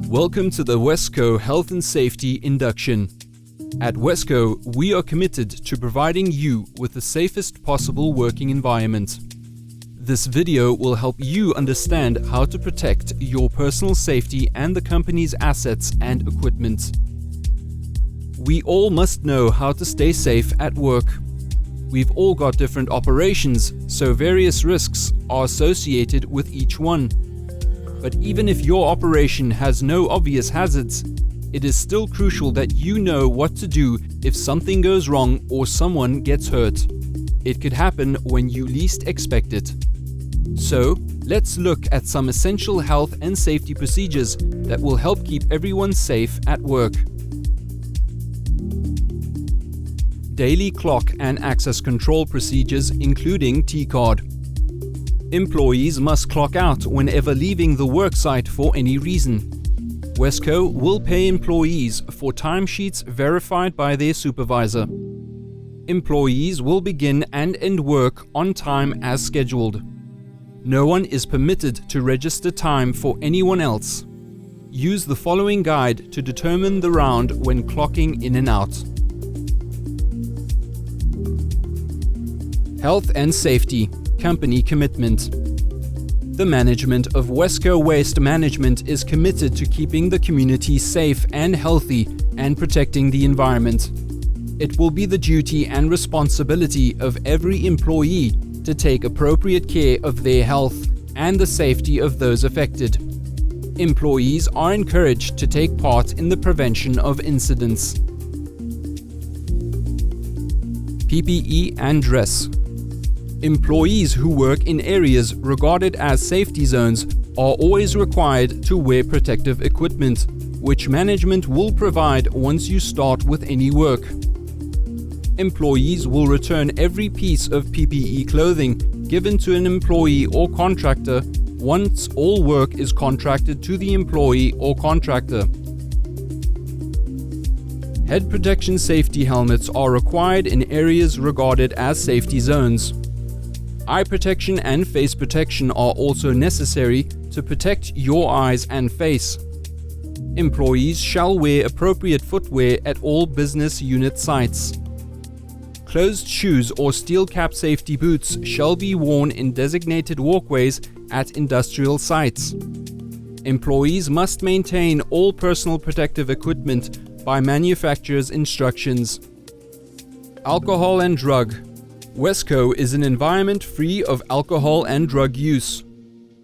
Welcome to the Wesco Health and Safety Induction. At Wesco, we are committed to providing you with the safest possible working environment. This video will help you understand how to protect your personal safety and the company's assets and equipment. We all must know how to stay safe at work. We've all got different operations, so various risks are associated with each one. But even if your operation has no obvious hazards, it is still crucial that you know what to do if something goes wrong or someone gets hurt. It could happen when you least expect it. So, let's look at some essential health and safety procedures that will help keep everyone safe at work. Daily clock and access control procedures, including T-card. Employees must clock out whenever leaving the worksite for any reason. Wesco will pay employees for timesheets verified by their supervisor. Employees will begin and end work on time as scheduled. No one is permitted to register time for anyone else. Use the following guide to determine the round when clocking in and out. Health and safety. Company commitment. The management of Wesco Waste Management is committed to keeping the community safe and healthy and protecting the environment. It will be the duty and responsibility of every employee to take appropriate care of their health and the safety of those affected. Employees are encouraged to take part in the prevention of incidents. PPE and dress. Employees who work in areas regarded as safety zones are always required to wear protective equipment, which management will provide once you start with any work. Employees will return every piece of PPE clothing given to an employee or contractor once all work is contracted to the employee or contractor. Head protection safety helmets are required in areas regarded as safety zones. Eye protection and face protection are also necessary to protect your eyes and face. Employees shall wear appropriate footwear at all business unit sites. Closed shoes or steel cap safety boots shall be worn in designated walkways at industrial sites. Employees must maintain all personal protective equipment by manufacturer's instructions. Alcohol and drug. Wesco is an environment free of alcohol and drug use.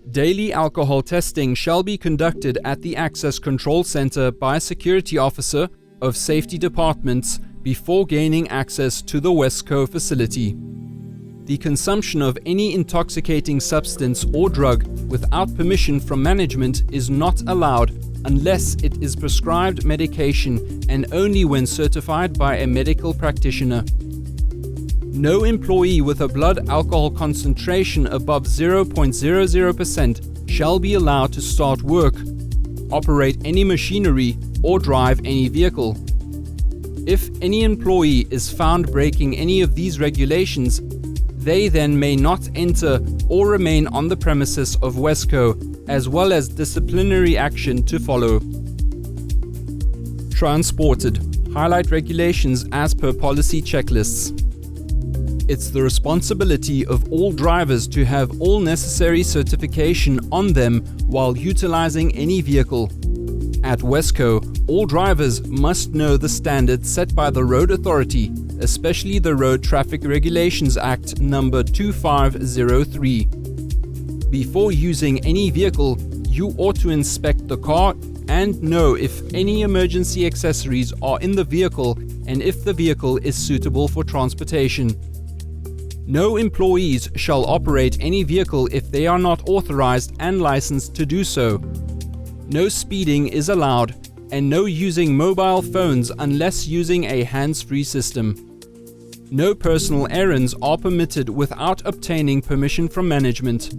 Daily alcohol testing shall be conducted at the Access Control Center by a security officer of safety departments before gaining access to the Wesco facility. The consumption of any intoxicating substance or drug without permission from management is not allowed unless it is prescribed medication and only when certified by a medical practitioner. No employee with a blood alcohol concentration above 0.00% shall be allowed to start work, operate any machinery, or drive any vehicle. If any employee is found breaking any of these regulations, they then may not enter or remain on the premises of Wesco, as well as disciplinary action to follow. Transported. Highlight regulations as per policy checklists. It's the responsibility of all drivers to have all necessary certification on them while utilizing any vehicle. At Wesco, all drivers must know the standards set by the Road Authority, especially the Road Traffic Regulations Act number 2503. Before using any vehicle, you ought to inspect the car and know if any emergency accessories are in the vehicle and if the vehicle is suitable for transportation. No employees shall operate any vehicle if they are not authorized and licensed to do so. No speeding is allowed, and no using mobile phones unless using a hands-free system. No personal errands are permitted without obtaining permission from management.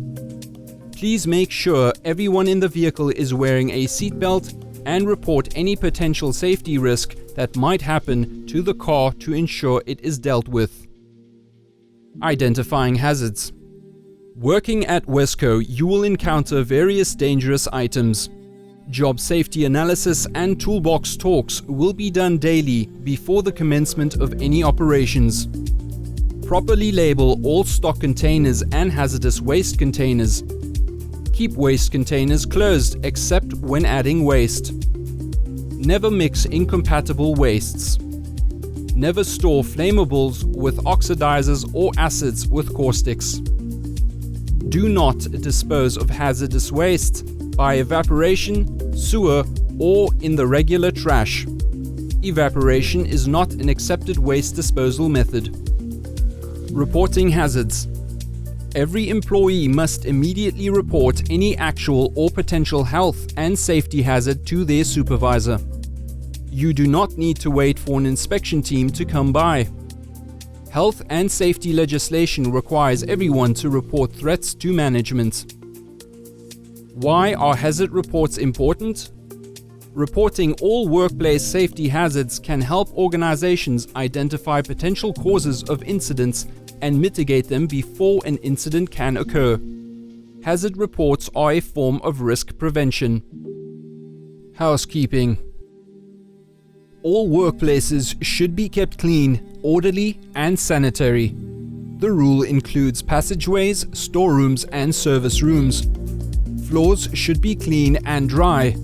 Please make sure everyone in the vehicle is wearing a seatbelt and report any potential safety risk that might happen to the car to ensure it is dealt with. Identifying hazards. Working at Wesco, you will encounter various dangerous items. Job safety analysis and toolbox talks will be done daily before the commencement of any operations. Properly label all stock containers and hazardous waste containers. Keep waste containers closed except when adding waste. Never mix incompatible wastes. Never store flammables with oxidizers or acids with caustics. Do not dispose of hazardous waste by evaporation, sewer, or in the regular trash. Evaporation is not an accepted waste disposal method. Reporting hazards. Every employee must immediately report any actual or potential health and safety hazard to their supervisor. You do not need to wait for an inspection team to come by. Health and safety legislation requires everyone to report threats to management. Why are hazard reports important? Reporting all workplace safety hazards can help organizations identify potential causes of incidents and mitigate them before an incident can occur. Hazard reports are a form of risk prevention. Housekeeping. All workplaces should be kept clean, orderly, and sanitary. The rule includes passageways, storerooms, and service rooms. Floors should be clean and dry.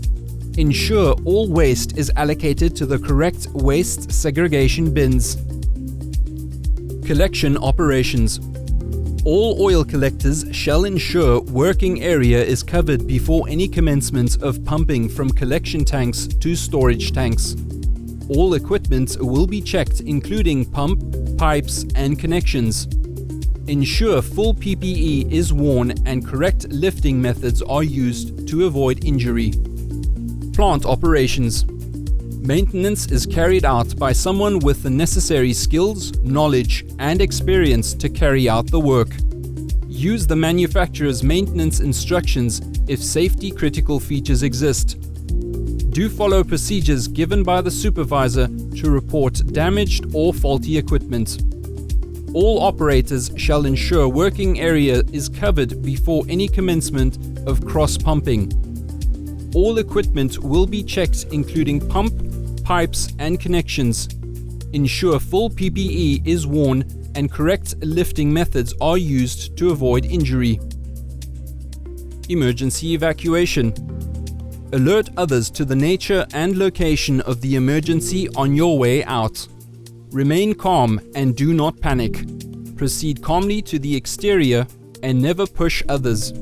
Ensure all waste is allocated to the correct waste segregation bins. Collection operations. All oil collectors shall ensure working area is covered before any commencement of pumping from collection tanks to storage tanks. All equipment will be checked, including pump, pipes, and connections. Ensure full PPE is worn and correct lifting methods are used to avoid injury. Plant operations. Maintenance is carried out by someone with the necessary skills, knowledge, and experience to carry out the work. Use the manufacturer's maintenance instructions if safety critical features exist. Do follow procedures given by the supervisor to report damaged or faulty equipment. All operators shall ensure working area is covered before any commencement of cross-pumping. All equipment will be checked, including pump, pipes, and connections. Ensure full PPE is worn and correct lifting methods are used to avoid injury. Emergency evacuation. Alert others to the nature and location of the emergency on your way out. Remain calm and do not panic. Proceed calmly to the exterior and never push others.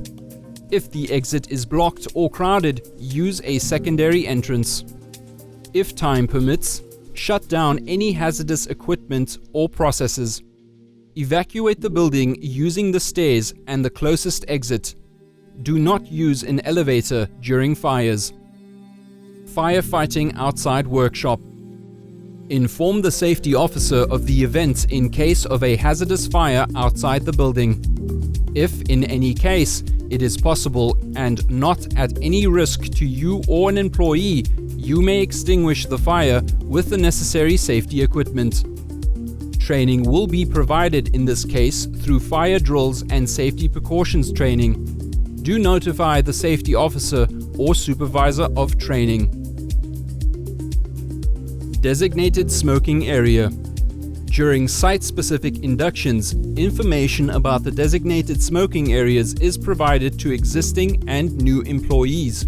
If the exit is blocked or crowded, use a secondary entrance. If time permits, shut down any hazardous equipment or processes. Evacuate the building using the stairs and the closest exit. Do not use an elevator during fires. Firefighting outside workshop. Inform the safety officer of the event in case of a hazardous fire outside the building. If, in any case, it is possible and not at any risk to you or an employee, you may extinguish the fire with the necessary safety equipment. Training will be provided in this case through fire drills and safety precautions training. Do notify the safety officer or supervisor of training. Designated smoking area. During site-specific inductions, information about the designated smoking areas is provided to existing and new employees.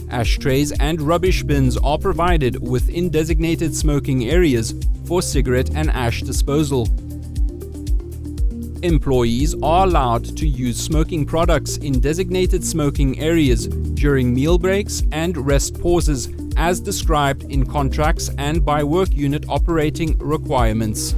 Ashtrays and rubbish bins are provided within designated smoking areas for cigarette and ash disposal. Employees are allowed to use smoking products in designated smoking areas during meal breaks and rest pauses as described in contracts and by work unit operating requirements.